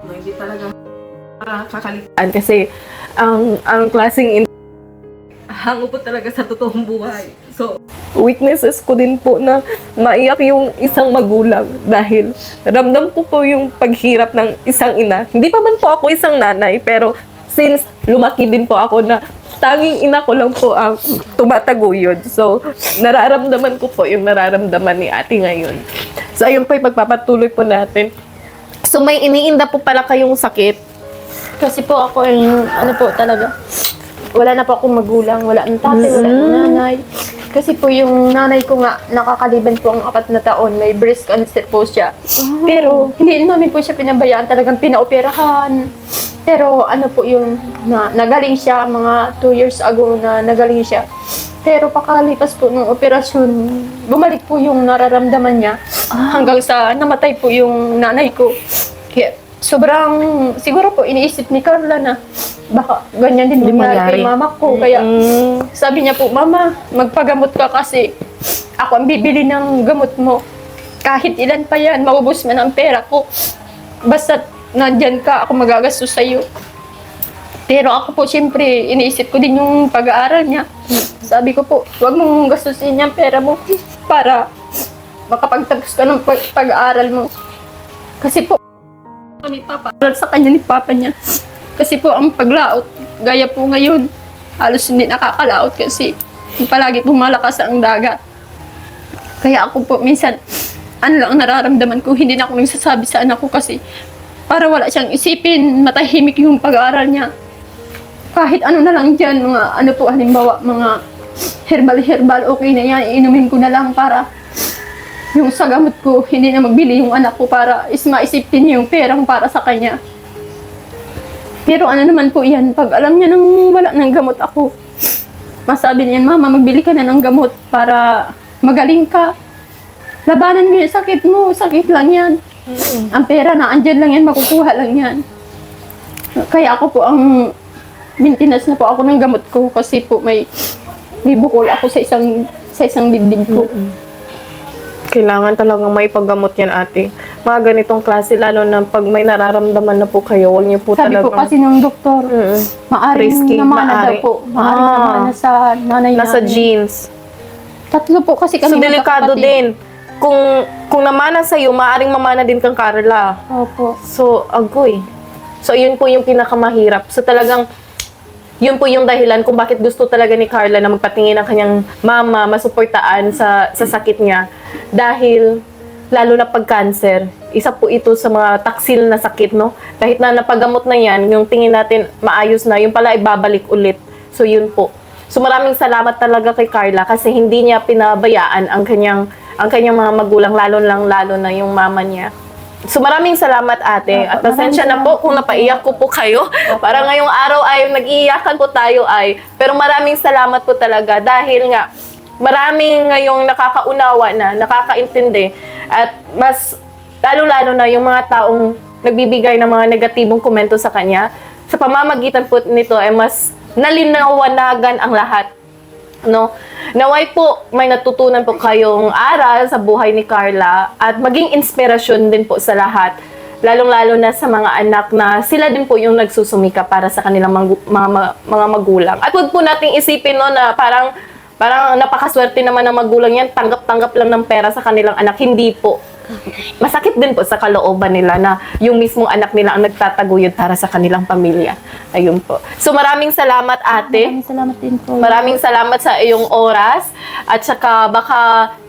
Hindi talaga kakalitaan kasi ang klaseng hango po talaga sa totoong buhay. So, weaknesses ko din po na maiyak yung isang magulang dahil ramdam ko po yung paghirap ng isang ina. Hindi pa man po ako isang nanay, pero since lumaki din po ako na tanging ina ko lang po ang tumataguyod. So, nararamdaman ko po yung nararamdaman ni ate ngayon. So, ayun po yung pagpapatuloy po natin. So, may iniinda po pala kayong sakit. Kasi po ako yung, talaga, wala na po akong magulang, wala ang tatay, wala ang nanay. Kasi po yung nanay ko nga, nakakaliban po ang 4 na taon, may breast cancer po siya. Pero hindi namin po siya pinabayaan, talagang pinaoperahan. Pero po yung, nagaling siya, mga 2 years ago na nagaling siya. Pero pakalipas po ng operasyon, bumalik po yung nararamdaman niya. Hanggang sa namatay po yung nanay ko. Kaya sobrang, siguro po iniisip ni Carla na baka ganyan din mangyari kay mama ko. Kaya sabi niya po, mama, magpagamot ka kasi ako ang bibili ng gamot mo. Kahit ilan pa yan, maubos man ang pera ko. Basta nandyan ka, ako magagastos sa'yo. Pero ako po, siyempre, iniisip ko din yung pag-aaral niya. Sabi ko po, huwag mong gastusin yung pera mo para makapagtapos ka ng pag-aaral mo. Kasi po, ni Papa, sa kanya ni Papa niya. Kasi po, ang paglaot, gaya po ngayon, halos hindi nakakalaot kasi palagi pong malakas ang dagat. Kaya ako po, minsan, lang ang nararamdaman ko, hindi na ako nagsasabi sa anak ko kasi para wala siyang isipin, matahimik yung pag-aaral niya. Kahit ano na lang dyan, mga halimbawa, mga herbal, okay na yan, inumin ko na lang para yung sa gamot ko, hindi na magbili yung anak ko para maisipin yung perang para sa kanya. Pero naman po yan, pag alam niya nang wala ng gamot ako, masabi niya, mama, magbili ka na ng gamot para magaling ka. Labanan mo yung sakit mo, sakit lang yan. Ang pera na andyan lang yan, makukuha lang yan. Kaya ako po ang maintenance na po ako ng gamot ko kasi po may bukol ako sa isang dibdib ko. Kailangan talagang may paggamot yan, ate. Mga ganitong klase, lalo na pag may nararamdaman na po kayo, huwag niyo po Sabi talagang... po kasi nung doktor, Risky, namana daw po. Maaring namana sa nanay nasa namin. genes. 3 po kasi kami So, delikado magkakapatid. din. Kung namana sa'yo, maaring mamana din kang Carla. Opo. So, agoy. So, yun po yung pinakamahirap. So, talagang, yun po yung dahilan kung bakit gusto talaga ni Carla na magpatingin ng kanyang mama, masuportaan sa sakit niya. Dahil, lalo na pag-cancer, isa po ito sa mga taksil na sakit, no? Kahit na napagamot na yan, yung tingin natin maayos na, yung pala ibabalik ulit. So, yun po. So, maraming salamat talaga kay Carla kasi hindi niya pinabayaan ang kanyang mga magulang, lalo na yung mama niya. So maraming salamat, ate. At pasensya na po kung napaiyak ko po kayo. Para ngayong araw ay nag-iiyakan po tayo pero maraming salamat po talaga dahil nga maraming ngayong nakakaunawa na, nakakaintindi at mas lalo-lalo na yung mga taong nagbibigay ng mga negatibong komento sa kanya. Sa pamamagitan po nito ay mas nalinawanagan ang lahat. No? Naway po may natutunan po kayong aral sa buhay ni Carla at maging inspirasyon din po sa lahat. Lalong-lalo na sa mga anak na sila din po yung nagsusumika para sa kanilang mga magulang. At huwag po nating isipin no, na parang napakaswerte naman ng magulang yan, tanggap-tanggap lang ng pera sa kanilang anak. Hindi po. Masakit din po sa kalooban nila na yung mismong anak nila ang nagtataguyod para sa kanilang pamilya. Ayun po. So maraming salamat ate. Maraming salamat din po. Maraming salamat sa iyong oras. At saka baka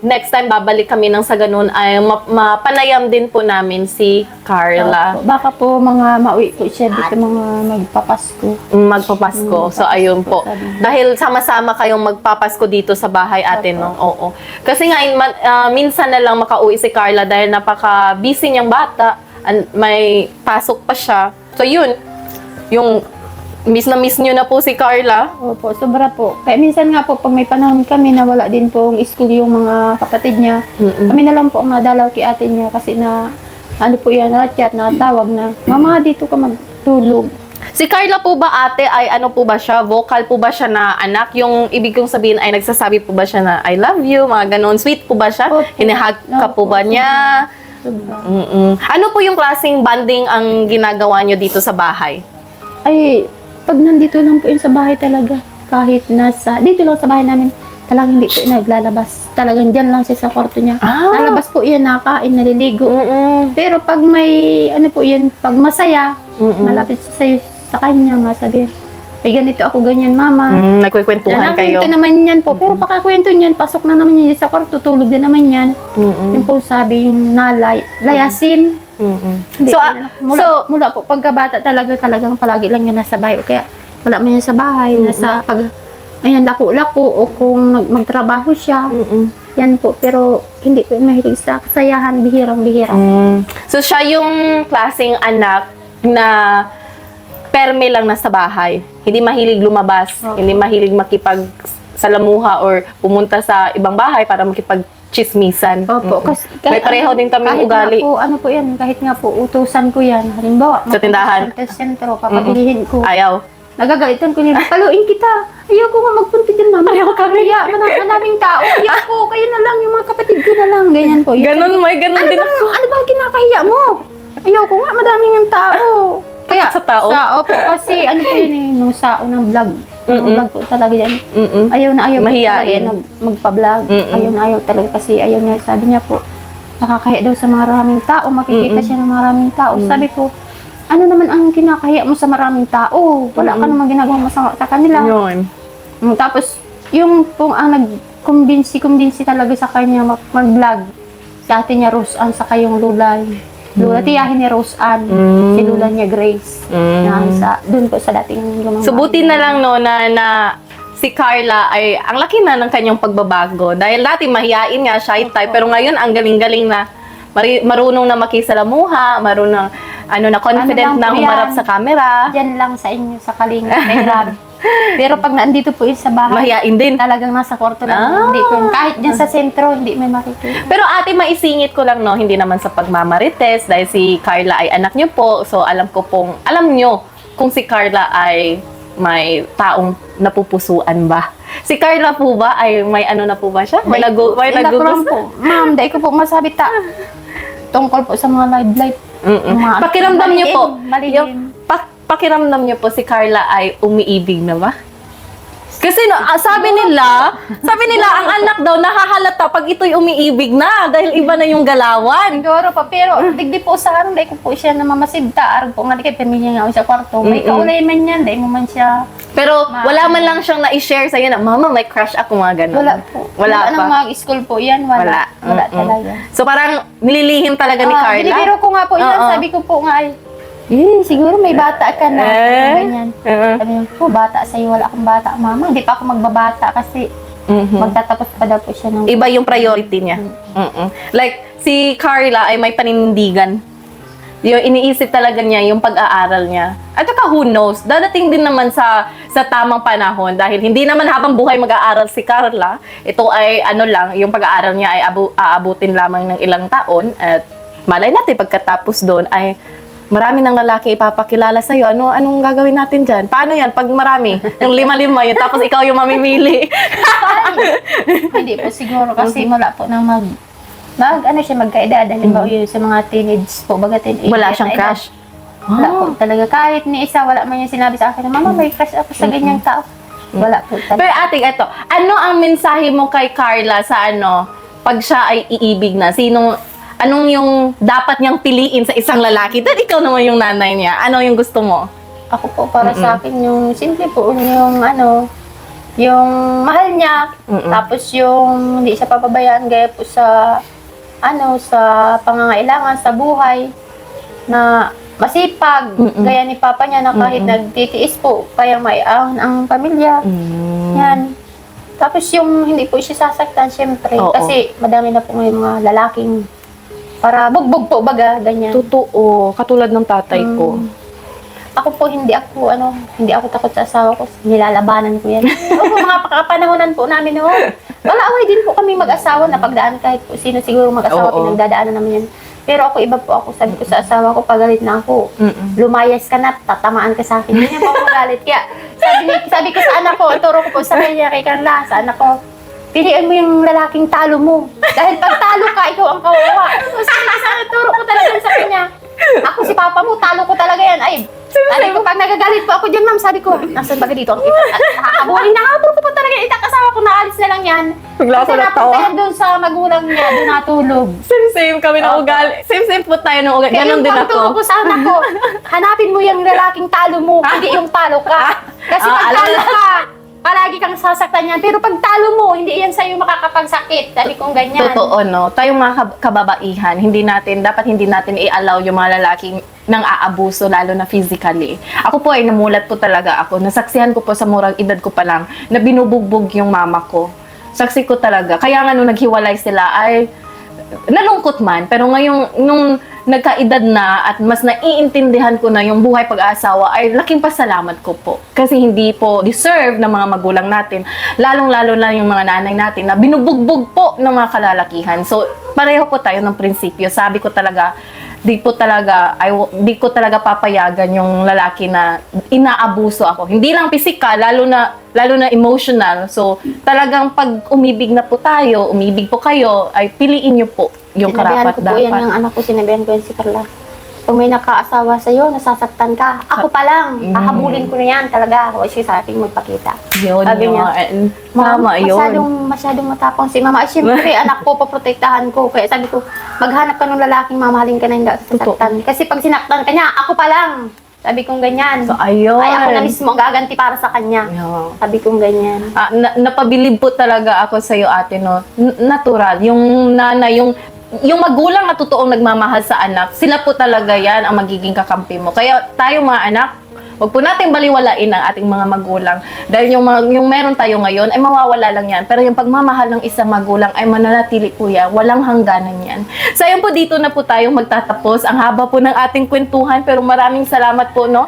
next time babalik kami ng sa ganun ay mapanayam din po namin si Carla. Baka po mga mauwi po siya dito mga magpapasko. Magpapasko. So ayun po. Dahil sama-sama kayong magpapasko dito sa bahay ate, no? Oo. Kasi nga minsan na lang makauwi si Carla dahil napaka-busy niyang bata. May pasok pa siya. So yun, yung miss na miss niyo na po si Carla. Opo, sobra po. Kaya minsan nga po, pag may panahon kami na wala din pong school yung mga kapatid niya, kami na lang po ang nadalaw kay ate niya kasi na, ano po yan, na-chat, natawag na, mama, dito ka magtulog. Si Carla po ba ate ay ano po ba siya? Vocal po ba siya na anak? Yung ibig kong sabihin ay nagsasabi po ba siya na I love you, mga ganon. Sweet po ba siya? Opo. Hinihag ka po ba niya? Sobra. Ano po yung klaseng banding ang ginagawa niyo dito sa bahay? Ay, pag nandito lang po yun sa bahay talaga, kahit dito lang sa bahay namin, talagang hindi po yun naglalabas. Talagang dyan lang siya sa kwarto niya. Nalabas po yan, nakain, naliligo. Pero pag may, ano po yun, pag masaya, malapit siya sa kanya, masabi, ay ganito ako, ganyan, mama. Nagkukwentuhan kayo. Nakakita naman yan po. Pero pakakwento niyan, pasok na naman yan sa kwarto, tulog din naman yan. Yung po sabi, yung layasin. Hindi So, ko na- mula po pagkabata talagang palagi lang yan nasa bahay. Kaya wala man yan sa bahay, nasa lako-lako o kung magtrabaho siya. Yan po, pero hindi ko mahilig sa kasayahan, bihirang-bihira. So, siya yung klaseng anak na perme lang nasa bahay. Hindi mahilig lumabas, hindi mahilig makipagsalamuha or pumunta sa ibang bahay para makipagchismisan. Opo, kasi May pareho din kaming ugali. Kahit nga po, ano po yan, kahit nga po utusan ko yan. Halimbawa, Sa tindahan. Sa sentro, papabilihin ko. Ayaw. Nagagalitan ko nila, paluin kita. Ayoko nga magpunta dyan, mama. Pareho kami. Maraming tao. Ayoko, kayo na lang, yung mga kapatid ko na lang. Ganyan po. Ganon, may ganon din ako. Ano ba kinakahiya mo? Ayoko nga, madaming yung tao. Kaya, Sa tao? Opo, kasi ano po yun eh, nung sa unang vlog. Unang vlog po talaga yan. Ayaw na ayaw po Mahiyain. talaga magpa-vlog. Ayaw na ayaw talaga kasi ayaw niya, sabi niya po, nakakahiya daw sa maraming tao, makikita siya ng maraming tao. Sabi ko, ano naman ang kinakahiya mo sa maraming tao? Wala ka naman ginagawa masama sa kanila. Yun. Tapos, yung pong ang nag-kumbinsi talaga sa kanya mag-vlog. Si ate niya Rose Ann, saka yung lulay. Lula, tiyahin ni Rose Ann, si lula niya Grace. Doon po sa dating lumang So, buti na lang no, na si Carla ay ang laki na ng kanyang pagbabago. Dahil dati mahiyain nga, shy type, pero ngayon ang galing-galing na marunong na makisalamuha, marunong confident Ano lang na po humarap yan? sa camera. Diyan lang sa inyo, sa Kalinga, kay Rob. Pero pag nandito po yun sa bahay, Mahiyain din. talagang nasa kwarto lang. Hindi po, kahit dyan sa sentro, hindi may makikita. Pero ate, maisingit ko lang no, hindi naman sa pagmamarites dahil si Carla ay anak niyo po. So alam niyo kung si Carla ay may taong napupusuan ba. Si Carla po ba ay may ano na po ba siya? May nagugusto? po. Ma'am, dahil ko po masabi tungkol po sa mga live. Mga Pakiramdam niyo po, malihim. pakiramdam niyo po si Carla ay umiibig na ba? Kasi sabi nila ang anak daw nahahalata pag ito'y umiibig na dahil iba na yung galawan. Siguro pa, pero digdi po sa akin, dahil ko po siya na mamasidta. Araw po nga, di kayo pamilya nga ako sa kwarto. May kaulay man yan, dahil mo man siya. Pero wala man lang siyang na-share sa'yo na, Mama, may crush ako, mga ganun. Wala po. Wala pa. Nang mag-school po yan, wala. Wala talaga. So parang nililihim talaga ni Carla. Binibiro ko nga po yan, sabi ko po nga ay, siguro may bata ka na. Ganyan. Sabi ko, bata sa'yo, wala akong bata. Mama, hindi pa ako magbabata kasi magtatapos pa daw po siya ng... Iba yung priority niya. Like, si Carla ay may paninindigan. Yung iniisip talaga niya yung pag-aaral niya. At saka who knows, dadating din naman sa tamang panahon dahil hindi naman habang buhay mag-aaral si Carla. Ito ay yung pag-aaral niya ay aabutin lamang ng ilang taon at malay natin pagkatapos doon ay marami ng lalaki ipapakilala sa'yo. Anong gagawin natin dyan? Paano yan? Pag marami, yung 5-5 yun, tapos ikaw yung mamimili. Hindi po siguro kasi wala po nang ano siya magkaedad. Halimbawa yun sa mga teenage po, baga teenage. Wala siyang crush. Wala po talaga. Kahit ni isa, wala man yung sinabi sa akin na, Mama, may crush ako sa ganyang tao. Wala po Pero talaga. ate, eto, ano ang mensahe mo kay Carla sa pag siya ay iibig na? Anong yung dapat niyang piliin sa isang lalaki? Dahil ikaw naman yung nanay niya. Ano yung gusto mo? Ako po, para sa akin, yung simple po, yung mahal niya, tapos yung hindi siya papabayaan, gaya po sa pangangailangan, sa buhay, na masipag, gaya ni Papa niya na kahit nagtitiis po, kaya maiahon ang pamilya. Yan. Tapos yung hindi po siya sasaktan, syempre, Oo. kasi madami na po ngayon mga lalaking para bugbog po, baga, ganyan. Totoo. Katulad ng tatay ko. Ako po, hindi ako takot sa asawa ko. Nilalabanan ko yan. Oo, mga panahonan po namin noon. Wala, away din po kami mag-asawa na pagdaan kahit po sino siguro mag-asawa, Oo. pinagdadaanan namin yan. Pero ako, iba po ako. Sabi ko sa asawa ko, pagalit na ako. Lumayas ka na, tatamaan ka sa akin. Hindi niya po ako magalit. Kaya, sabi ko sa anak ko, ituro ko po sa kanya, kay Carla, sa anak ko, piliin mo yung lalaking talo mo. Dahil pag talo ka, ikaw ang kawawa. So, sabi ko sa anak, turo ko talaga sa kanya. Ako si Papa mo, talo ko talaga yan. Ay, sabi ko, pag nagagalit po ako dyan, ma'am, sabi ko, nasan ba dito? Nakakabulin, nakakabulin ko po talaga. Kasama ko, naalis na lang yan. Bigla ako Kasi natawa. napunta yan doon sa magulang niya, doon natulog. Same kami ng ugali. Same po tayo ng ugali. Kaya Ganon yung din pagturo ako. ko sa anak ko, hanapin mo yung lalaking talo mo, hindi yung talo ka. Kasi pag alam talo na. ka, palagi kang sasaktan yan. Pero pag talo mo, hindi yan sa'yo makakapagsakit. Sabi kong ganyan. Totoo, no? Tayong mga kababaihan, dapat hindi natin i-allow yung mga lalaking nang aabuso, lalo na physically. Ako po ay namulat po talaga ako. Nasaksihan ko po sa murang edad ko pa lang na binubugbog yung mama ko. Saksi ko talaga. Kaya nga nung naghiwalay sila ay nalungkot man. Pero ngayong nung nagkaedad na at mas naiintindihan ko na yung buhay pag-aasawa ay laking pasalamat ko po. Kasi hindi po deserve ng mga magulang natin. Lalong-lalo na yung mga nanay natin na binubugbog po ng mga kalalakihan. So, pareho po tayo ng prinsipyo. Sabi ko talaga, di ko talaga papayagan yung lalaki na inaabuso ako. Hindi lang physical, lalo na emotional. So, talagang pag umibig na po tayo, umibig po kayo, ay piliin niyo po yung Sinabihan ko po yan karapat-dapat. ng anak ko, sinabihan ko yan si Carla. Pag may nakaasawa sa'yo, nasasaktan ka. Ako pa lang, hahabulin ko na yan talaga. Huwag siya sa akin magpakita. Yun, Sabi niya, yun. Ma'am, Tama yun. masyadong matapang si Mama. Ay, siyempre, anak ko, paprotektahan ko. Kaya sabi ko, maghanap ka ng lalaking mamahalin ka na hindi sasaktan. Kasi pag sinaktan ka niya, ako pa lang. Sabi kong ganyan. So, ayun. Ay, ako na mismo ang gaganti para sa kanya. Yeah. Sabi kong ganyan. Napabilib po talaga ako sa iyo, ate, no? Natural. Yung nanay, yung magulang na totoong nagmamahal sa anak, sila po talaga yan ang magiging kakampi mo. Kaya tayo mga anak, wag po natin baliwalain ang ating mga magulang. Dahil yung meron tayo ngayon, ay mawawala lang yan. Pero yung pagmamahal ng isang magulang ay mananatili po yan. Walang hangganan yan. So, ayun po, dito na po tayo magtatapos. Ang haba po ng ating kwentuhan, pero maraming salamat po, no?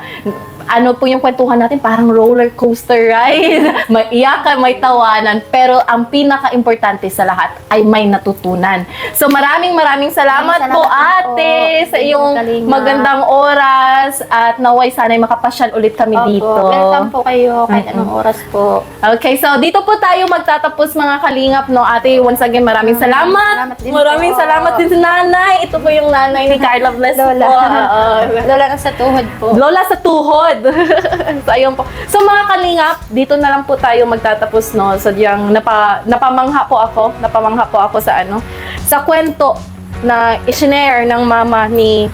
Ano po yung kwentuhan natin, parang roller coaster ride. May iyakan, may tawanan, pero ang pinaka-importante sa lahat ay may natutunan. So maraming salamat po, ate, sa iyong magandang oras at naway sana'y makapasyal ulit kami dito. Welcome po kayo kahit anong oras po. Okay, so dito po tayo magtatapos mga kalingap, no? Ate, once again, maraming salamat. Salamat din Maraming po. salamat din sa nanay. Ito po yung nanay ni Carla Bless Lola. po. Oo. Lola na sa tuhod po. Lola sa tuhod. So, ayun po. So, mga kalingap, dito na lang po tayo magtatapos, no? So, yung napamangha po ako sa kwento na i-share ng mama ni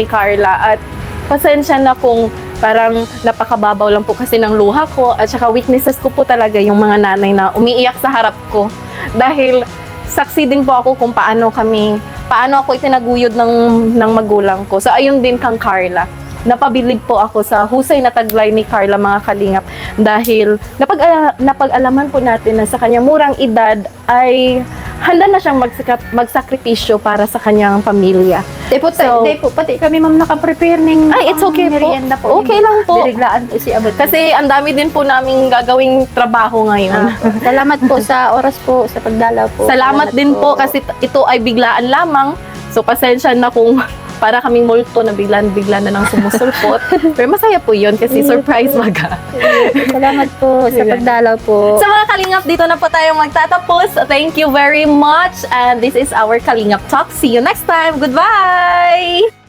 Carla. At pasensya na kung parang napakababaw lang po kasi ng luha ko at saka weaknesses ko po talaga yung mga nanay na umiiyak sa harap ko. Dahil saksi din po ako kung paano ako itinaguyod ng magulang ko. So, ayun din kang Carla. Napabilib po ako sa husay na taglay ni Carla, mga kalingap, dahil napag-alaman po natin na sa kanyang murang edad ay handa na siyang magsakripisyo para sa kanyang pamilya. Pati kami ma'am nakaprepare ng Ay, it's okay po. merienda po. Okay lang po. Diriglaan po si Abot. Kasi ang dami din po naming gagawing trabaho ngayon. Salamat po sa oras po, sa pagdalaw po. Salamat din po kasi ito ay biglaan lamang. So pasensya na kung para kaming multo na bigla na nang sumusulpot. Pero masaya po yun kasi surprise maga. Salamat po sa pagdalaw po. Sa mga Kalingap, dito na po tayo magtatapos. Thank you very much. And this is our Kalingap Talk. See you next time. Goodbye!